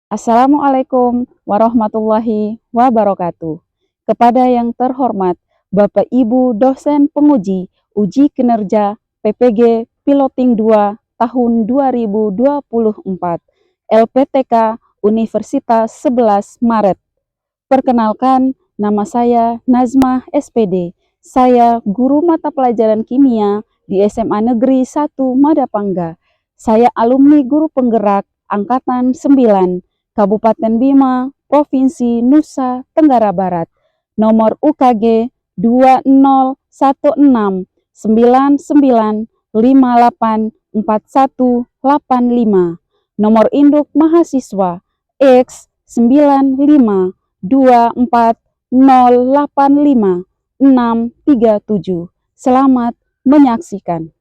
Assalamualaikum warahmatullahi wabarakatuh. Kepada yang terhormat Bapak Ibu dosen penguji uji kinerja PPG Piloting 2 tahun 2024 LPTK Universitas 11 Maret. Perkenalkan, nama saya Nazmah SPD. Saya guru mata pelajaran kimia di SMA Negeri 1 Madapangga. Saya alumni guru penggerak Angkatan 9, Kabupaten Bima, Provinsi Nusa Tenggara Barat. Nomor UKG 201699584185. Nomor induk mahasiswa X95 24085 Selamat menyaksikan.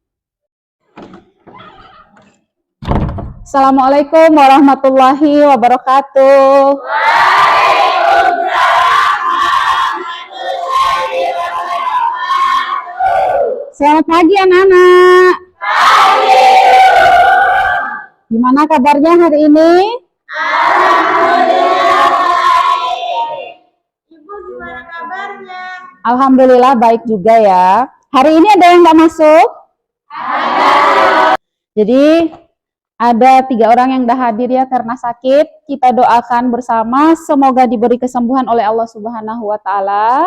Assalamualaikum warahmatullahi wabarakatuh. Selamat pagi anak-anak. Gimana kabarnya hari ini? Ibu gimana kabarnya? Alhamdulillah baik juga ya. Hari ini ada yang nggak masuk? Jadi ada 3 orang yang dah hadir ya karena sakit. Kita doakan bersama semoga diberi kesembuhan oleh Allah Subhanahu wa taala.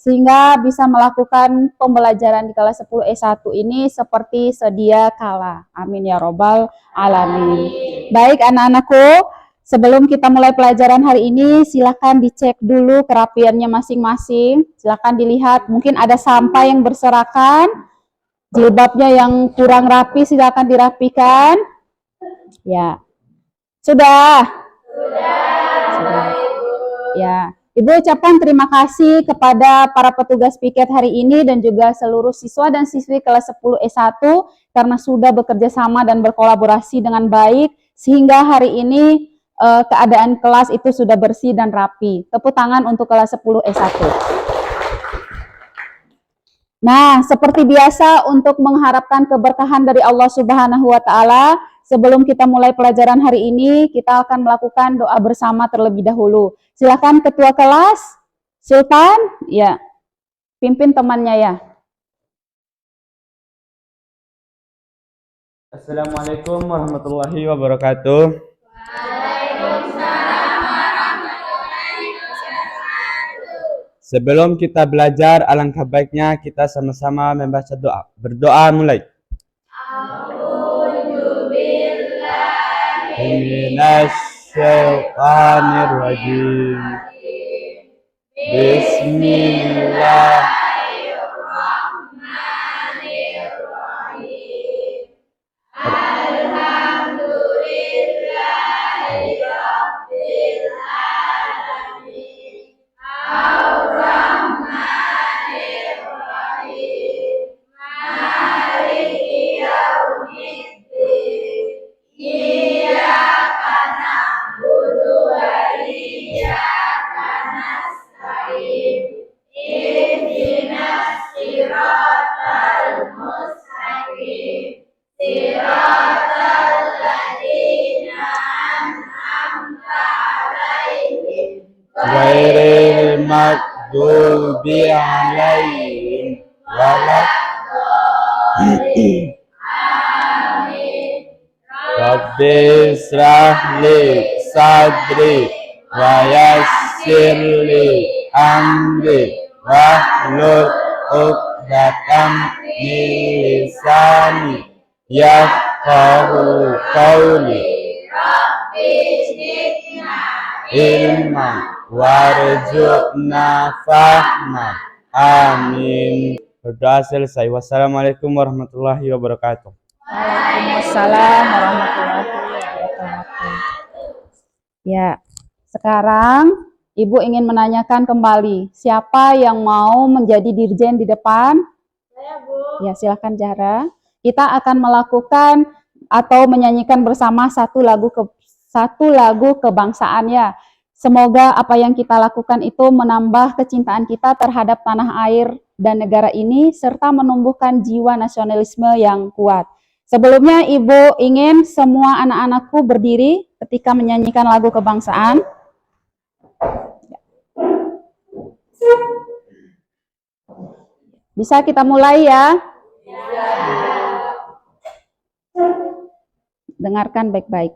Sehingga bisa melakukan pembelajaran di kelas 10 S1 ini seperti sedia kala. Amin ya robbal alamin. Baik anak-anakku, sebelum kita mulai pelajaran hari ini, silakan dicek dulu kerapiannya masing-masing. Silakan dilihat, mungkin ada sampah yang berserakan. Jilbabnya yang kurang rapi silakan dirapikan. Ya. Sudah. Ya. Ibu ucapkan terima kasih kepada para petugas piket hari ini dan juga seluruh siswa dan siswi kelas 10 S1 karena sudah bekerja sama dan berkolaborasi dengan baik sehingga hari ini keadaan kelas itu sudah bersih dan rapi. Tepuk tangan untuk kelas 10 S1. Nah, seperti biasa untuk mengharapkan keberkahan dari Allah Subhanahu wa taala, sebelum kita mulai pelajaran hari ini, kita akan melakukan doa bersama terlebih dahulu. Silakan ketua kelas, Sultan, ya. Pimpin temannya ya. Assalamualaikum warahmatullahi wabarakatuh. Sebelum kita belajar, alangkah baiknya kita sama-sama membaca doa. Berdoa mulai. A'udzubillahiminasyaitonirrajim. Bismillah. Ghairil maghdubi alaihim waladdallin. Rabbi israh li sadri wa yassir li amri wahlul 'uqdatam min lisani yafqahu qawli. Ilman warzuqna fahma. Amin. Berdoa selesai. Wassalamualaikum warahmatullahi wabarakatuh. Waalaikumsalam warahmatullahi wabarakatuh. Ya, sekarang Ibu ingin menanyakan kembali, siapa yang mau menjadi dirjen di depan? Saya, Bu. Ya, silakan Zahra. Kita akan melakukan atau menyanyikan bersama satu lagu kebangsaan ya. Semoga apa yang kita lakukan itu menambah kecintaan kita terhadap tanah air dan negara ini serta menumbuhkan jiwa nasionalisme yang kuat. Sebelumnya Ibu ingin semua anak-anakku berdiri ketika menyanyikan lagu kebangsaan. Bisa kita mulai ya? Dengarkan baik-baik.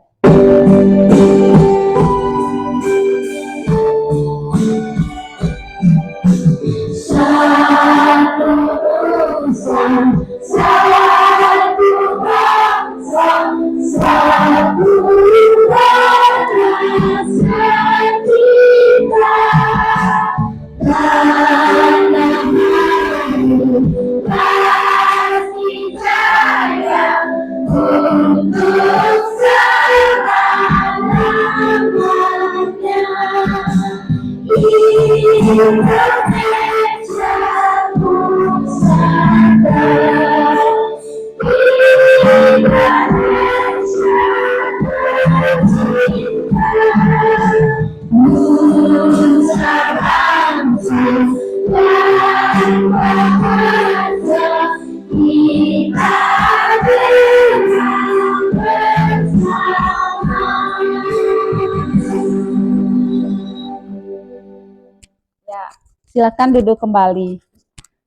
Silakan duduk kembali.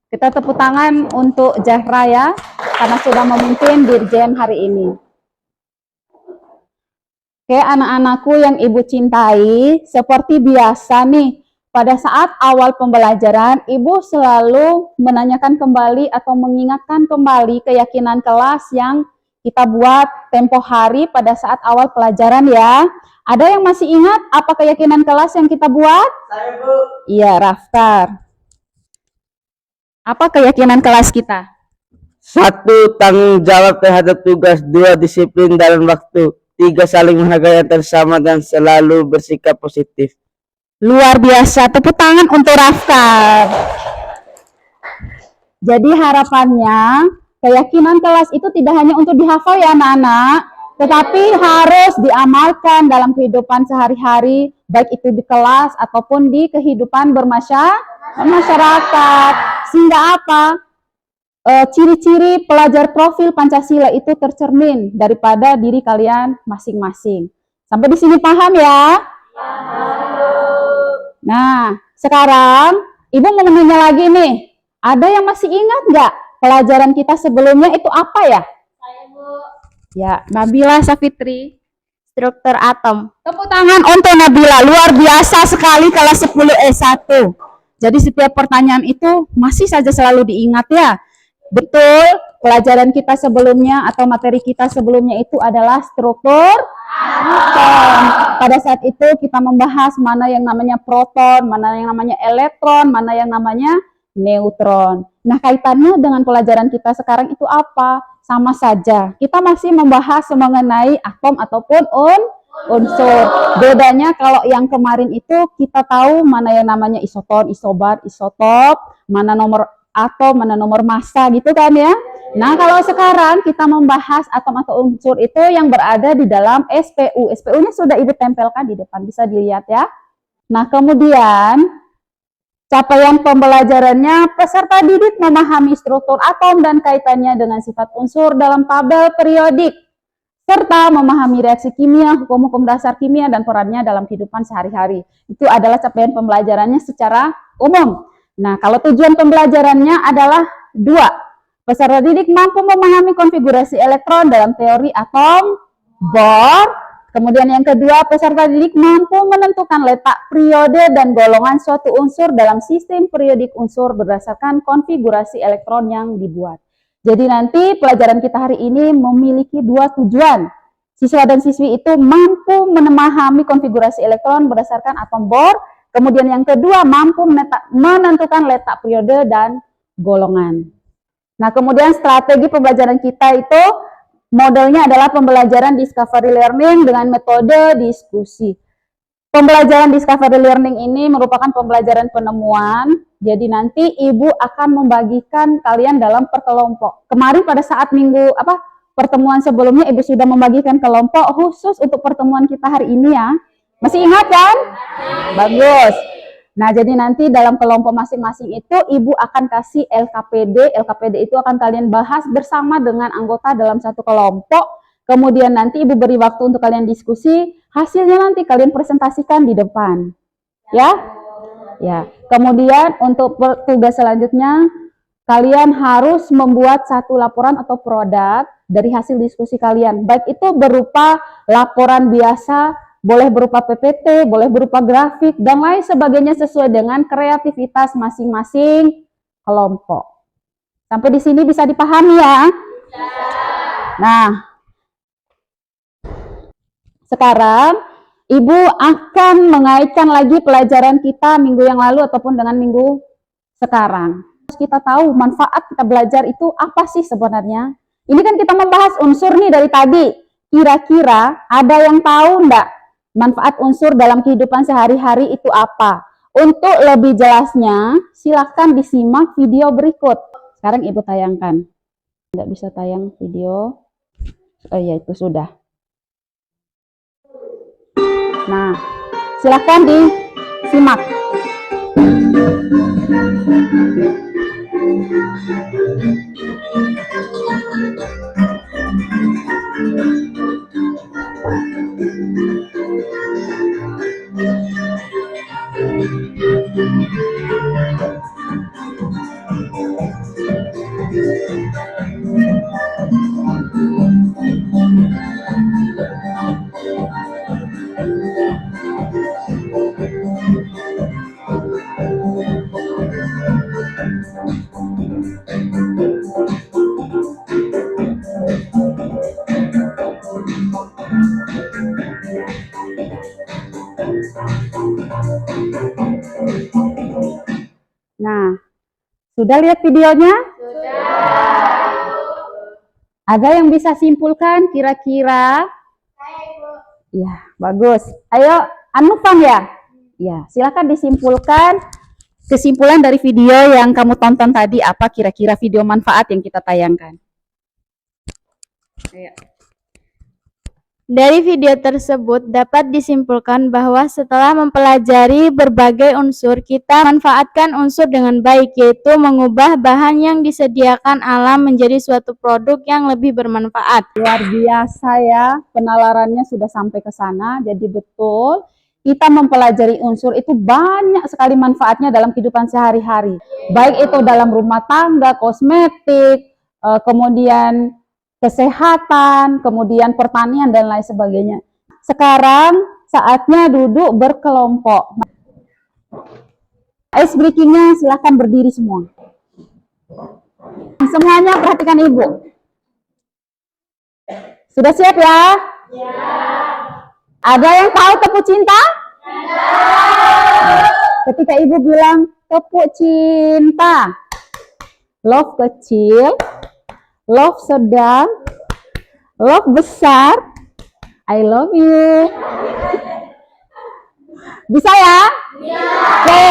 Kita tepuk tangan untuk Zahra ya, karena sudah memimpin Dirjen hari ini. Oke, anak-anakku yang Ibu cintai, seperti biasa nih, pada saat awal pembelajaran, Ibu selalu menanyakan kembali atau mengingatkan kembali keyakinan kelas yang kita buat tempo hari pada saat awal pelajaran ya. Ada yang masih ingat apa keyakinan kelas yang kita buat? Saya, Bu. Iya, Raftar. Apa keyakinan kelas kita? 1. Tanggung jawab terhadap tugas. 2. Disiplin dalam waktu. 3. Saling menghargai antar sesama dan selalu bersikap positif. Luar biasa, tepuk tangan untuk Raftar. Jadi harapannya, keyakinan kelas itu tidak hanya untuk dihafal ya anak-anak, tetapi harus diamalkan dalam kehidupan sehari-hari, baik itu di kelas ataupun di kehidupan bermasyarakat. Sehingga apa? Ciri-ciri pelajar profil Pancasila itu tercermin daripada diri kalian masing-masing. Sampai di sini paham ya? Nah, sekarang Ibu mau nanya lagi nih. Ada yang masih ingat nggak pelajaran kita sebelumnya itu apa ya? Saya, Bu. Ya, Nabila Safitri. Struktur atom. Tepuk tangan untuk Nabila. Luar biasa sekali kelas 10 S1. Jadi setiap pertanyaan itu masih saja selalu diingat ya. Betul, pelajaran kita sebelumnya atau materi kita sebelumnya itu adalah struktur atom. Pada saat itu kita membahas mana yang namanya proton, mana yang namanya elektron, mana yang namanya neutron. Nah, kaitannya dengan pelajaran kita sekarang itu apa? Sama saja. Kita masih membahas mengenai atom ataupun unsur. Bedanya kalau yang kemarin itu kita tahu mana yang namanya isoton, isobar, isotop, mana nomor atom, mana nomor massa gitu kan ya. Nah, kalau sekarang kita membahas atom atau unsur itu yang berada di dalam SPU. SPU-nya sudah Ibu tempelkan di depan, bisa dilihat ya. Nah, kemudian capaian pembelajarannya, peserta didik memahami struktur atom dan kaitannya dengan sifat unsur dalam tabel periodik, serta memahami reaksi kimia, hukum-hukum dasar kimia, dan perannya dalam kehidupan sehari-hari. Itu adalah capaian pembelajarannya secara umum. Nah, kalau tujuan pembelajarannya adalah 2. Peserta didik mampu memahami konfigurasi elektron dalam teori atom, Bohr. Kemudian yang kedua, peserta didik mampu menentukan letak periode dan golongan suatu unsur dalam sistem periodik unsur berdasarkan konfigurasi elektron yang dibuat. Jadi nanti pelajaran kita hari ini memiliki 2 tujuan. Siswa dan siswi itu mampu memahami konfigurasi elektron berdasarkan atom Bohr. Kemudian yang kedua, mampu menentukan letak periode dan golongan. Nah, kemudian strategi pembelajaran kita itu modelnya adalah pembelajaran discovery learning dengan metode diskusi. Pembelajaran discovery learning ini merupakan pembelajaran penemuan. Jadi nanti Ibu akan membagikan kalian dalam perkelompok. Kemarin pada saat pertemuan sebelumnya Ibu sudah membagikan kelompok khusus untuk pertemuan kita hari ini ya. Masih ingat kan? Bagus. Nah, jadi nanti dalam kelompok masing-masing itu Ibu akan kasih LKPD. LKPD itu akan kalian bahas bersama dengan anggota dalam satu kelompok. Kemudian nanti Ibu beri waktu untuk kalian diskusi. Hasilnya nanti kalian presentasikan di depan. Ya? Ya. Kemudian untuk tugas selanjutnya, kalian harus membuat satu laporan atau produk dari hasil diskusi kalian. Baik itu berupa laporan biasa, boleh berupa PPT, boleh berupa grafik, dan lain sebagainya sesuai dengan kreativitas masing-masing kelompok. Sampai di sini bisa dipahami ya? Nah, sekarang Ibu akan mengaitkan lagi pelajaran kita minggu yang lalu ataupun dengan minggu sekarang. Kita tahu manfaat kita belajar itu apa sih sebenarnya? Ini kan kita membahas unsur nih dari tadi. Kira-kira ada yang tahu enggak manfaat unsur dalam kehidupan sehari-hari itu apa? Untuk lebih jelasnya, silakan disimak video berikut. Sekarang Ibu tayangkan. Enggak bisa tayang video. Oh iya, itu sudah. Nah, silakan disimak. Nah, sudah lihat videonya? Sudah. Ada yang bisa simpulkan kira-kira? Ya, bagus. Ayo, Anufan ya? Ya, silakan disimpulkan kesimpulan dari video yang kamu tonton tadi. Apa kira-kira video manfaat yang kita tayangkan? Ayo. Dari video tersebut dapat disimpulkan bahwa setelah mempelajari berbagai unsur, kita manfaatkan unsur dengan baik, yaitu mengubah bahan yang disediakan alam menjadi suatu produk yang lebih bermanfaat. Luar biasa ya, penalarannya sudah sampai ke sana. Jadi betul, kita mempelajari unsur itu banyak sekali manfaatnya dalam kehidupan sehari-hari. Baik itu dalam rumah tangga, kosmetik, kemudian kesehatan, kemudian pertanian, dan lain sebagainya. Sekarang saatnya duduk berkelompok. Ice breakingnya silahkan berdiri semua. Semuanya perhatikan Ibu. Sudah siap ya? Ya. Ada yang tahu tepuk cinta? Ya. Ketika Ibu bilang tepuk cinta, love kecil, love sedang, love besar, I love you. Bisa ya? Iya. Oke,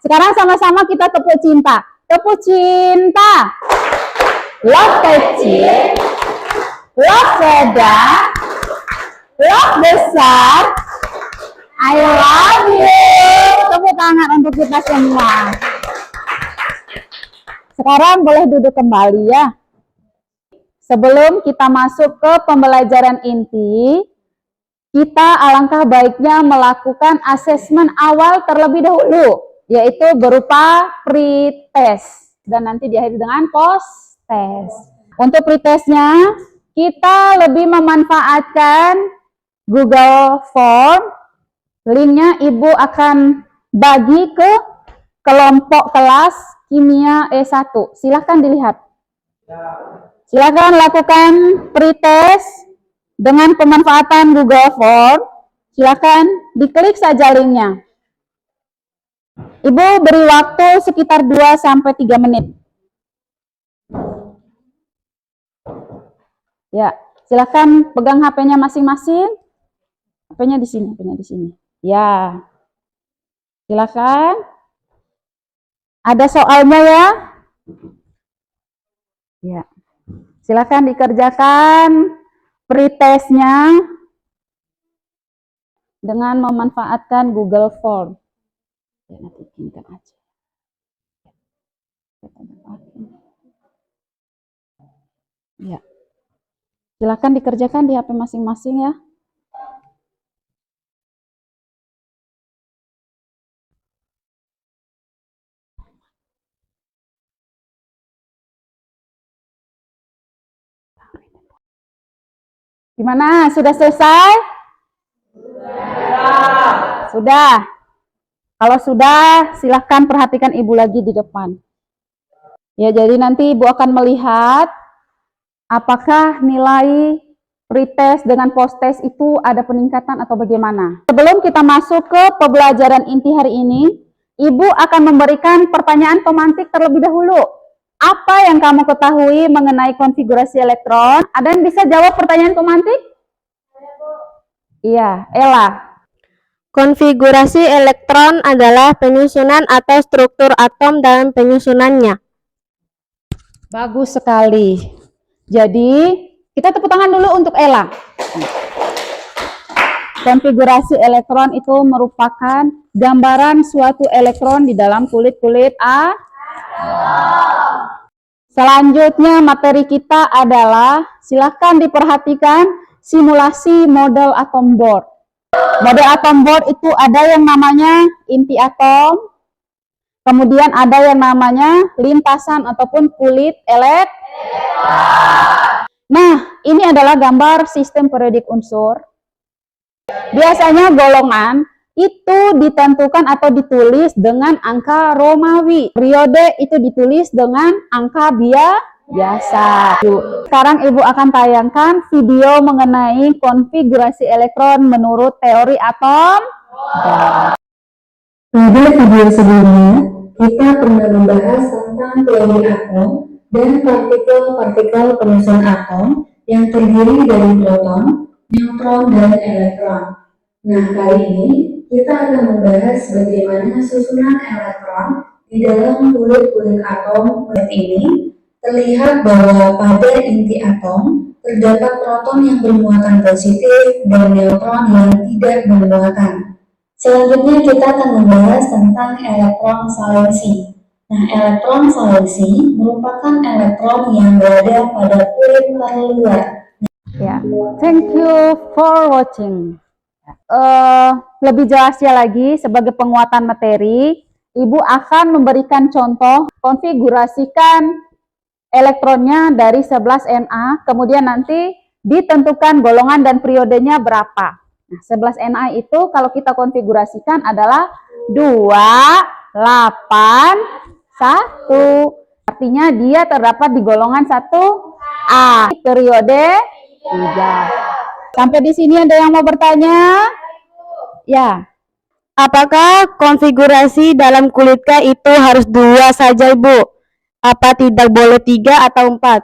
sekarang sama-sama kita tepuk cinta. Tepuk cinta. Love kecil, love sedang, love besar, I love you. Tepuk tangan untuk kita semua. Sekarang boleh duduk kembali ya. Sebelum kita masuk ke pembelajaran inti, kita alangkah baiknya melakukan asesmen awal terlebih dahulu, yaitu berupa pre-test dan nanti diakhiri dengan post-test. Untuk pre-testnya, kita lebih memanfaatkan Google Form. Linknya Ibu akan bagi ke kelompok kelas Kimia E1. Silahkan dilihat. Silakan lakukan pretest dengan pemanfaatan Google Form. Silakan diklik saja linknya. Ibu beri waktu sekitar 2-3 menit. Ya, silakan pegang HP-nya masing-masing. HP-nya di sini, HP-nya di sini. Ya. Silakan. Ada soalnya ya? Ya. Silakan dikerjakan pretestnya dengan memanfaatkan Google Form. Ya, nanti bikinkan aja. Ya. Silakan dikerjakan di HP masing-masing ya. Gimana? Sudah selesai? Sudah. Kalau sudah, silahkan perhatikan Ibu lagi di depan. Ya, jadi nanti Ibu akan melihat apakah nilai pretest dengan posttest itu ada peningkatan atau bagaimana. Sebelum kita masuk ke pembelajaran inti hari ini, Ibu akan memberikan pertanyaan pemantik terlebih dahulu. Apa yang kamu ketahui mengenai konfigurasi elektron? Ada yang bisa jawab pertanyaan pemantik? Iya, Ella. Konfigurasi elektron adalah penyusunan atau struktur atom dalam penyusunannya. Bagus sekali. Jadi, kita tepuk tangan dulu untuk Ella. Konfigurasi elektron itu merupakan gambaran suatu elektron di dalam kulit-kulit atom. Selanjutnya materi kita adalah, silakan diperhatikan simulasi model atom board. Model atom board itu ada yang namanya inti atom, kemudian ada yang namanya lintasan ataupun kulit elektron. Nah, ini adalah gambar sistem periodik unsur. Biasanya golongan itu ditentukan atau ditulis dengan angka Romawi. Periode itu ditulis dengan angka biasa. Sekarang Ibu akan tayangkan video mengenai konfigurasi elektron menurut teori atom. Pada video sebelumnya, kita pernah membahas tentang teori atom dan partikel-partikel penyusun atom yang terdiri dari proton, neutron, dan elektron. Nah, kali ini kita akan membahas bagaimana susunan elektron di dalam kulit-kulit atom. Seperti ini, terlihat bahwa pada inti atom terdapat proton yang bermuatan positif dan neutron yang tidak bermuatan. Selanjutnya kita akan membahas tentang elektron valensi. Nah, elektron valensi merupakan elektron yang berada pada kulit terluar. Ya, thank you for watching. Lebih jelasnya lagi, sebagai penguatan materi, Ibu akan memberikan contoh konfigurasikan elektronnya dari 11 Na, kemudian nanti ditentukan golongan dan periodenya berapa. Nah, 11 Na itu kalau kita konfigurasikan adalah 281. Artinya dia terdapat di golongan 1A, periode 3. Sampai di sini ada yang mau bertanya? Ya. Apakah konfigurasi dalam kulit K itu harus 2 saja, Ibu? Apa tidak boleh 3 atau 4?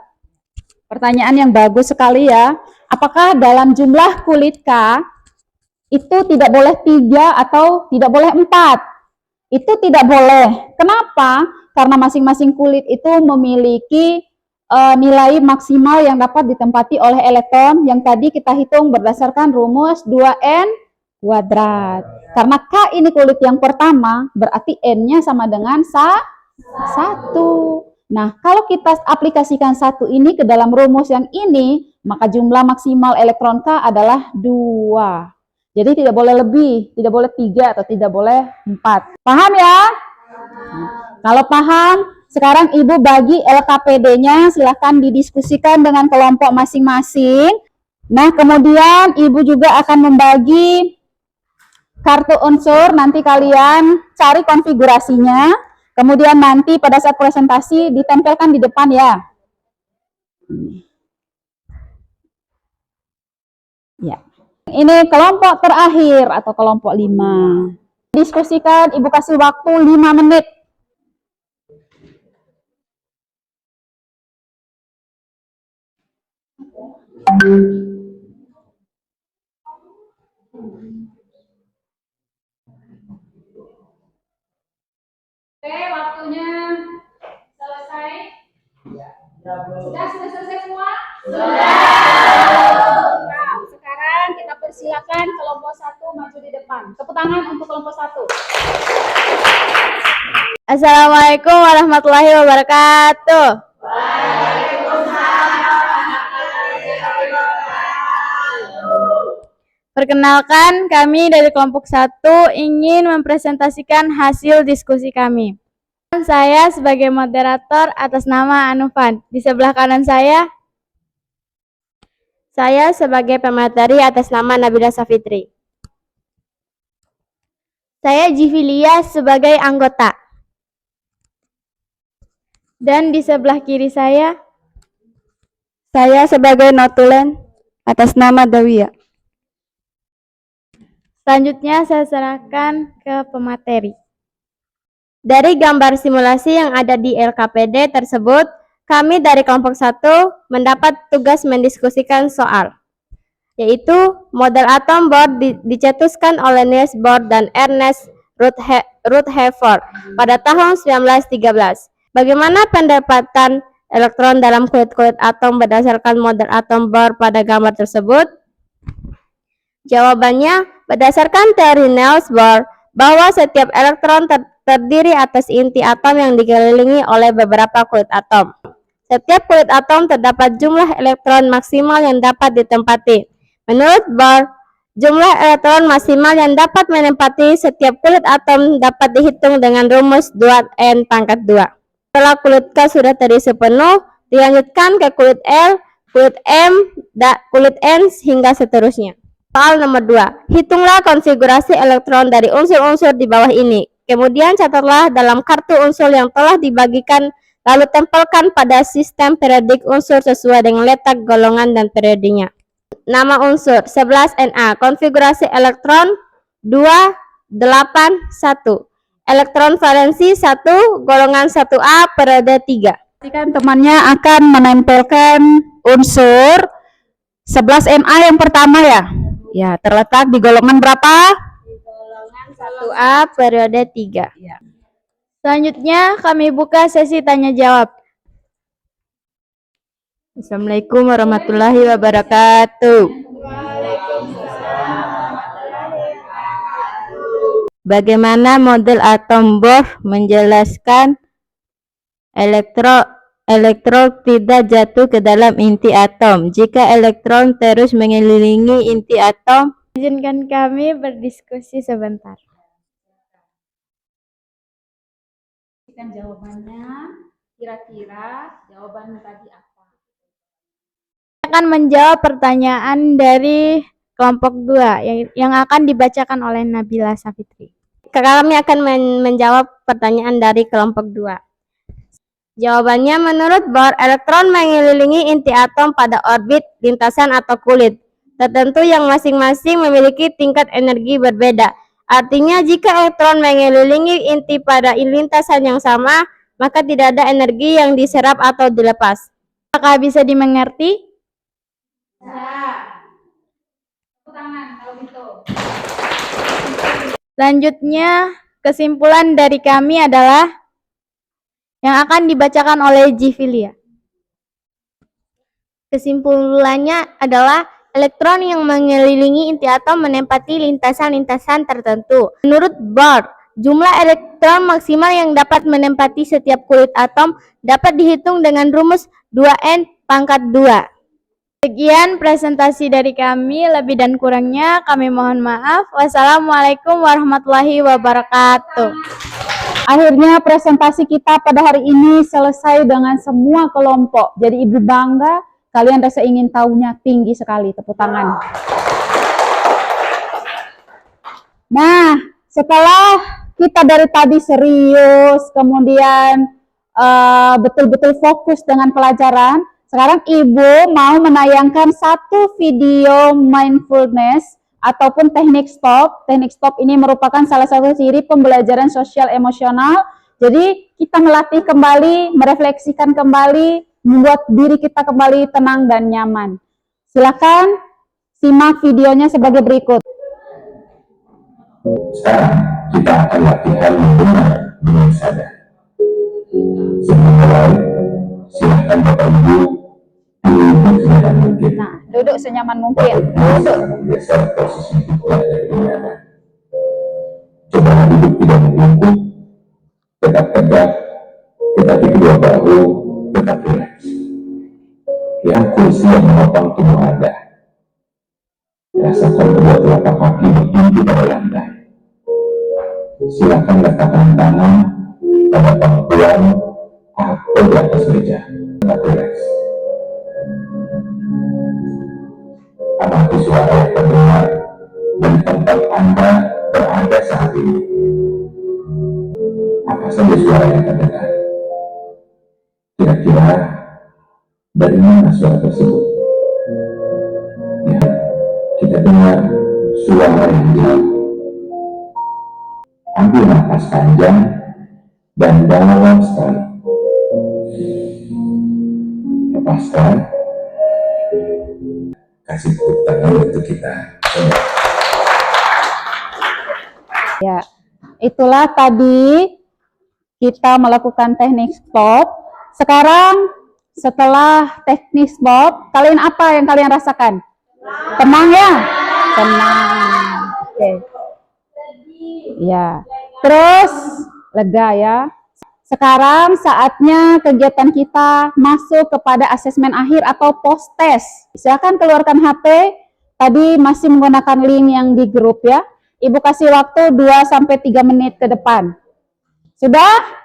Pertanyaan yang bagus sekali ya. Apakah dalam jumlah kulit K itu tidak boleh 3 atau tidak boleh 4? Itu tidak boleh. Kenapa? Karena masing-masing kulit itu memiliki nilai maksimal yang dapat ditempati oleh elektron yang tadi kita hitung berdasarkan rumus 2n kuadrat. Karena K ini kulit yang pertama, berarti N-nya sama dengan 1. Nah, kalau kita aplikasikan 1 ini ke dalam rumus yang ini, maka jumlah maksimal elektron K adalah 2. Jadi tidak boleh lebih, tidak boleh 3 atau tidak boleh 4. Paham ya? Kalau paham, sekarang Ibu bagi LKPD-nya, silahkan didiskusikan dengan kelompok masing-masing. Nah, kemudian Ibu juga akan membagi kartu unsur, nanti kalian cari konfigurasinya, kemudian nanti pada saat presentasi ditempelkan di depan ya. Ya. Ini kelompok terakhir atau kelompok 5. Diskusikan, Ibu kasih waktu 5 menit. Oke, waktunya selesai. Sudah selesai semua? Sudah. Nah, sekarang kita persilakan Silakan kelompok 1 maju di depan. Tepuk tangan untuk kelompok 1. Assalamualaikum warahmatullahi wabarakatuh. Perkenalkan, kami dari kelompok 1 ingin mempresentasikan hasil diskusi kami. Saya sebagai moderator atas nama Anufan. Di sebelah kanan saya sebagai pemateri atas nama Nabila Safitri. Saya Jivilia sebagai anggota. Dan di sebelah kiri saya sebagai notulen atas nama Dawia. Selanjutnya saya serahkan ke pemateri. Dari gambar simulasi yang ada di LKPD tersebut, kami dari kelompok 1 mendapat tugas mendiskusikan soal, yaitu model atom Bohr dicetuskan oleh Niels Bohr dan Ernest Rutherford pada tahun 1913. Bagaimana pendapatan elektron dalam kulit-kulit atom berdasarkan model atom Bohr pada gambar tersebut? Jawabannya, berdasarkan teori Niels Bohr, bahwa setiap elektron terdiri atas inti atom yang dikelilingi oleh beberapa kulit atom. Setiap kulit atom terdapat jumlah elektron maksimal yang dapat ditempati. Menurut Bohr, jumlah elektron maksimal yang dapat menempati setiap kulit atom dapat dihitung dengan rumus 2n pangkat 2. Setelah kulit K sudah terisi penuh, dilanjutkan ke kulit L, kulit M, kulit N, hingga seterusnya. Soal nomor 2. Hitunglah konfigurasi elektron dari unsur-unsur di bawah ini. Kemudian catatlah dalam kartu unsur yang telah dibagikan, lalu tempelkan pada sistem periodik unsur sesuai dengan letak golongan dan periodenya. Nama unsur 11Na. Konfigurasi elektron 2, 8, 1. Elektron valensi 1, golongan 1A, periode 3. Pastikan temannya akan menempelkan unsur 11Na yang pertama ya. Ya, terletak di golongan berapa? Di golongan 1A, periode 3. Ya. Selanjutnya kami buka sesi tanya jawab. Assalamualaikum warahmatullahi wabarakatuh. Bagaimana model atom Bohr menjelaskan elektron tidak jatuh ke dalam inti atom jika elektron terus mengelilingi inti atom? Izinkan kami berdiskusi sebentar. Jawabannya, kira-kira jawaban tadi apa? Akan menjawab pertanyaan dari kelompok 2 yang akan dibacakan oleh Nabila Safitri. Kami akan menjawab pertanyaan dari kelompok 2. Jawabannya, menurut Bohr, elektron mengelilingi inti atom pada orbit, lintasan atau kulit tertentu yang masing-masing memiliki tingkat energi berbeda. Artinya, jika elektron mengelilingi inti pada lintasan yang sama, maka tidak ada energi yang diserap atau dilepas. Apakah bisa dimengerti? Selanjutnya, kesimpulan dari kami adalah yang akan dibacakan oleh Jivilia. Kesimpulannya adalah elektron yang mengelilingi inti atom menempati lintasan-lintasan tertentu. Menurut Bohr, jumlah elektron maksimal yang dapat menempati setiap kulit atom dapat dihitung dengan rumus 2n pangkat 2. Sekian presentasi dari kami, lebih dan kurangnya kami mohon maaf. Wassalamualaikum warahmatullahi wabarakatuh. Akhirnya presentasi kita pada hari ini selesai dengan semua kelompok. Jadi Ibu bangga, kalian rasa ingin tahunya tinggi sekali, tepuk tangan. Nah, setelah kita dari tadi serius, kemudian betul-betul fokus dengan pelajaran, sekarang Ibu mau menayangkan satu video mindfulness ataupun teknik stop. Teknik stop ini merupakan salah satu ciri pembelajaran sosial emosional. Jadi kita melatih kembali, merefleksikan kembali, membuat diri kita kembali tenang dan nyaman. Silakan simak videonya sebagai berikut. Sekarang kita akan latihan mendengar dengan sadar. Sebelum mulai, silakan Bapak Ibu duduk senyaman mungkin. Nah, duduk senyaman mungkin. Duduk. Geser posisi kita dari nyaman. Coba duduk tidak membungkuk, tetap tegak, tetapi kedua bahu tetap rileks. Yang kursi yang menopang tubuh Anda. Rasakan kedua telapak kaki berdiri pada lantai. Silakan letakkan tangan pada pangkuan atau di atas meja. Tetap rileks. Amati suara yang terdengar dari tempat Anda berada saat ini. Apa saja suara yang terdengar? Kira-kira dari mana suara tersebut? Ya, kita dengar suara yang jauh. Ambil nafas panjang dan dalam sekali. Lepaskan. Kasih tepuk tangan untuk kita. Ya, itulah tadi kita melakukan teknik stop. Sekarang setelah teknik stop, kalian apa yang kalian rasakan? Tenang ya? Tenang. Oke. Ya. Terus lega ya. Sekarang saatnya kegiatan kita masuk kepada asesmen akhir atau post test. Silakan keluarkan HP. Tadi masih menggunakan link yang di grup ya. Ibu kasih waktu 2-3 menit ke depan. Sudah?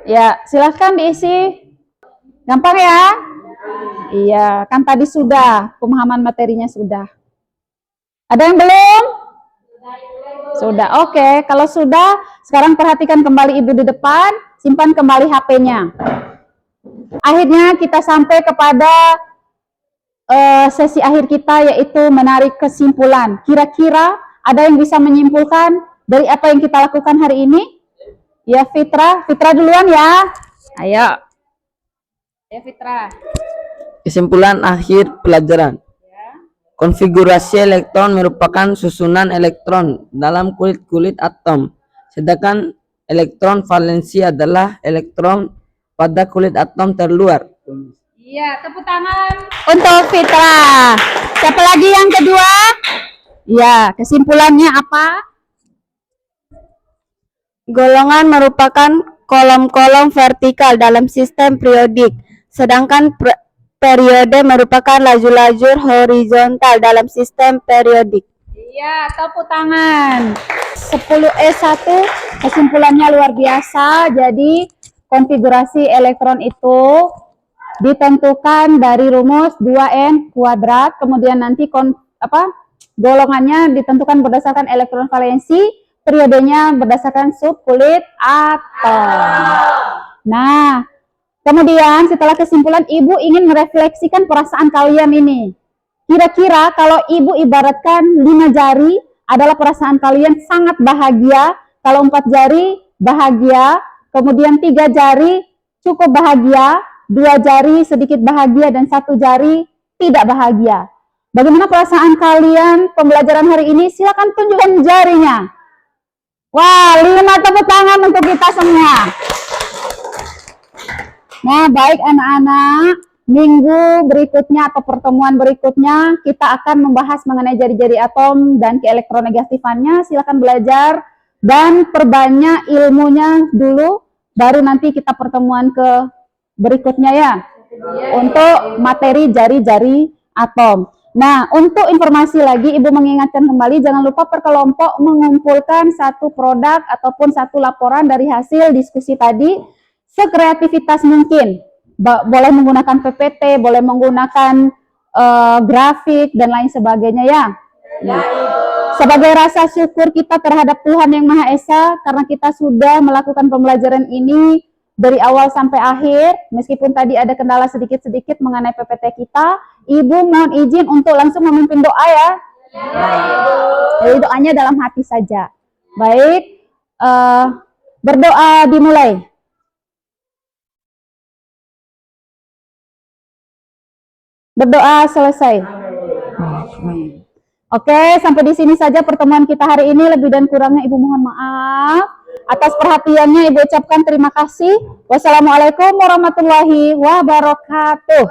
Ya, silahkan diisi. Gampang ya? Iya, kan tadi sudah. Pemahaman materinya sudah. Ada yang belum? Sudah, oke. Kalau sudah, sekarang perhatikan kembali ibu di depan. Simpan kembali HP-nya. Akhirnya kita sampai kepada sesi akhir kita, yaitu menarik kesimpulan. Kira-kira ada yang bisa menyimpulkan dari apa yang kita lakukan hari ini? Ya, Fitra duluan ya. Ayo. Ya, Fitra. Kesimpulan akhir pelajaran. Konfigurasi elektron merupakan susunan elektron dalam kulit-kulit atom. Sedangkan elektron valensi adalah elektron pada kulit atom terluar. Iya, tepuk tangan untuk Fitra. Siapa lagi yang kedua? Ya, kesimpulannya apa? Golongan merupakan kolom-kolom vertikal dalam sistem periodik, sedangkan periode merupakan lajur-lajur horizontal dalam sistem periodik. Iya, tepuk tangan. 10E1 kesimpulannya luar biasa. Jadi konfigurasi elektron itu ditentukan dari rumus 2N kuadrat, kemudian nanti golongannya ditentukan berdasarkan elektron valensi, periodenya berdasarkan subkulit atom. Nah, kemudian setelah kesimpulan, ibu ingin merefleksikan perasaan kalian ini. Kira-kira kalau ibu ibaratkan 5 jari adalah perasaan kalian sangat bahagia, kalau 4 jari bahagia, kemudian 3 jari cukup bahagia, 2 jari sedikit bahagia, dan 1 jari tidak bahagia. Bagaimana perasaan kalian pembelajaran hari ini? Silakan tunjukkan jarinya. Wah, 5 tepuk tangan untuk kita semua. Nah, baik anak-anak, minggu berikutnya atau pertemuan berikutnya kita akan membahas mengenai jari-jari atom dan keelektronegatifan-nya. Silakan belajar dan perbanyak ilmunya dulu, baru nanti kita pertemuan ke berikutnya ya, untuk materi jari-jari atom. Nah, untuk informasi lagi, ibu mengingatkan kembali, jangan lupa per kelompok mengumpulkan satu produk ataupun satu laporan dari hasil diskusi tadi, sekreativitas mungkin. Boleh menggunakan PPT, boleh menggunakan grafik, dan lain sebagainya ya. Sebagai rasa syukur kita terhadap Tuhan Yang Maha Esa, karena kita sudah melakukan pembelajaran ini dari awal sampai akhir, meskipun tadi ada kendala sedikit-sedikit mengenai PPT kita, ibu mohon izin untuk langsung memimpin doa ya. Jadi doanya dalam hati saja. Baik, berdoa dimulai. Berdoa selesai. Oke, sampai di sini saja pertemuan kita hari ini. Lebih dan kurangnya ibu mohon maaf. Atas perhatiannya Ibu ucapkan terima kasih. Wassalamualaikum warahmatullahi wabarakatuh.